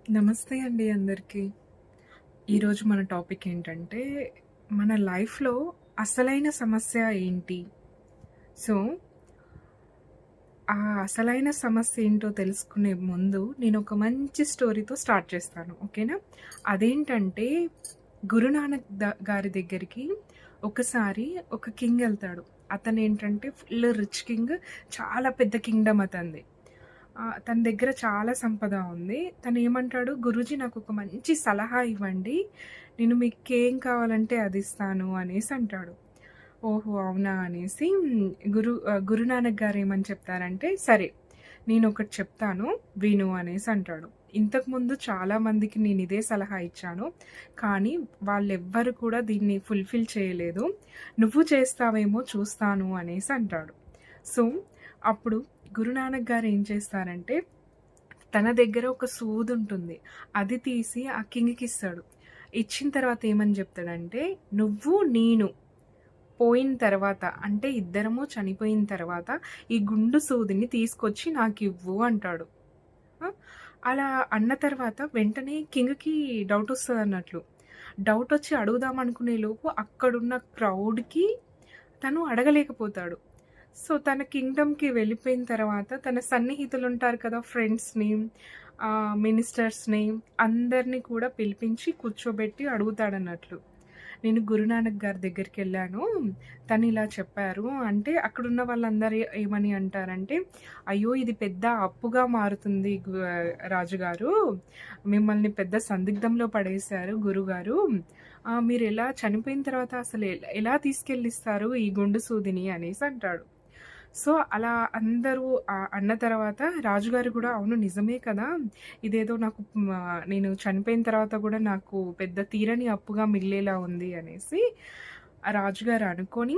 నమస్తే అండి అందరికీ. ఈరోజు మన టాపిక్ ఏంటంటే, మన లైఫ్‌లో అసలైన సమస్య ఏంటి? సో, ఆ అసలైన సమస్య ఏంటో తెలుసుకునే ముందు నేనొక మంచి స్టోరీతో స్టార్ట్ చేస్తాను. ఓకేనా? అదేంటంటే, గురునానక్ గారి దగ్గరికి ఒకసారి ఒక కింగ్ ఎళ్తాడు. అతనేంటంటే ఫుల్ రిచ్ కింగ్. చాలా పెద్ద కింగ్‌డమ్ అతనిది. తన దగ్గర చాలా సంపద ఉంది. తనేమంటాడు, "గురూజీ నాకొక మంచి సలహా ఇవ్వండి. నేను మీకేం కావాలంటే అది ఇస్తాను" అనేసంటాడు. ఓహో! అవునా అనేసి గురునానక్ గారు ఏమని చెప్తారంటే, "సరే, నేనొకటి చెప్తాను విను" అనేసంటాడు. ఇంతకుముందు చాలా మందికి నేనిదే సలహా ఇచ్చాను. కానీ వాళ్ళెవ్వరు కూడా దీన్ని ఫుల్‌ఫిల్ చేయలేదు. నువ్వు చేస్తావేమో చూస్తాను అనేసంటాడు. సో, అప్పుడు గురునానక్ గారు ఏం చేస్తారంటే, తన దగ్గర ఒక సూదుంటుంది. అది తీసి ఆ కింగ్‌కిస్తాడు. ఇచ్చిన తర్వాత ఏమని చెప్తాడంటే, "నువ్వు, నేను పోయిన తర్వాత అంటే ఇద్దరము చనిపోయిన తర్వాత ఈ గుండు సూదిని తీసుకొచ్చి నాకివ్వు" అంటాడు. ఆ! అలా అన్న తర్వాత వెంటనే కింగ్‌కి డౌటొస్తదన్నట్లు. డౌటొచ్చి అడుగుదామనుకునే లోపు అక్కడున్న క్రౌడ్‌కి తను అడగలేకపోతాడు. సో, తన కింగ్‌డమ్‌కి వెళ్ళిపోయిన తర్వాత తన సన్నిహితులుంటారు కదా! ఫ్రెండ్స్‌ని, మినిస్టర్స్‌ని అందరిని కూడా పిలిపించి కూర్చోబెట్టి అడుగుతాడన్నట్లు. నేను గురునానక్ గారి దగ్గరికెళ్ళాను. తనిలా చెప్పారు. అంటే అక్కడున్న వాళ్ళందరూ ఏమని అంటారంటే, "అయ్యో! ఇది పెద్ద అప్పుగా మారుతుంది రాజుగారు. మిమ్మల్ని పెద్ద సందిగ్ధంలో పడేశారు గురుగారు. మీరెలా చనిపోయిన తర్వాత అసలు ఎలా తీసుకెళ్ళిస్తారు ఈ గుండు సూదిని" అనేసంటాడు. సో, అలా అందరూ అన్న తర్వాత రాజుగారు గూడా, "అవును నిజమే కదా! ఇదేదో నాకు నేను చనిపోయిన తర్వాత గూడా నాకు పెద్ద తీరని అప్పుగా మిగిలేలా ఉంది" అనేసి ఆ రాజుగారు అనుకోని,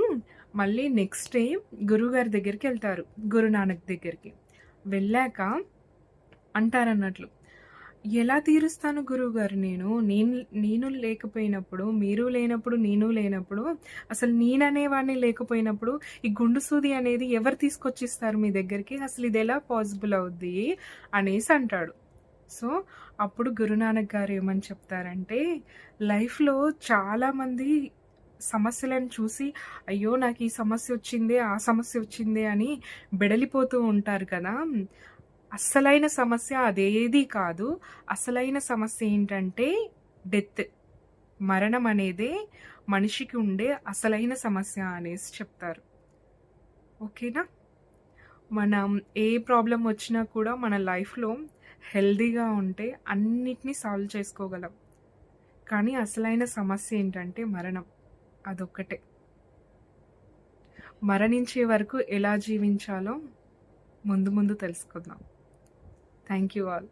మళ్ళీ నెక్స్ట్ డే గురువుగారి దగ్గరికెళ్తారు. గురునానక్ దగ్గరికి. వెళ్ళాక అంటారన్నట్లు, ఎలా తీరుస్తాను గురువుగారు నేను? నేను లేకపోయినప్పుడు, మీరు లేనప్పుడు, నేను లేనప్పుడు, అసలు నేననేవాడిని లేకపోయినప్పుడు, ఈ గుండు సూది అనేది ఎవరు తీసుకొచ్చిస్తారు మీ దగ్గరికి? అసలిదెలా పాసిబుల్ అవుద్ది? అనేసి అంటాడు. సో, అప్పుడు గురునానక్ గారు ఏమని చెప్తారంటే, లైఫ్‌లో చాలామంది సమస్యలను చూసి, అయ్యో! నాకీ సమస్యొచ్చిందే, ఆ సమస్యొచ్చిందే అని బెడలిపోతూ ఉంటారు కదా! అస్సలైన సమస్య అదేదీ కాదు. అసలైన సమస్య ఏంటంటే డెత్. మరణం అనేదే మనిషికి ఉండే అసలైన సమస్య అనేసి చెప్తారు. ఓకేనా? మనం ఏ ప్రాబ్లమ్ వచ్చినా కూడా మన లైఫ్‌లో హెల్తీగా ఉంటే అన్నిటిని సాల్వ్ చేసుకోగలం. కానీ అసలైన సమస్య ఏంటంటే మరణం. అదొక్కటే. మరణించే వరకు ఎలా జీవించాలో ముందు ముందు తెలుసుకుందాం. Thank you all.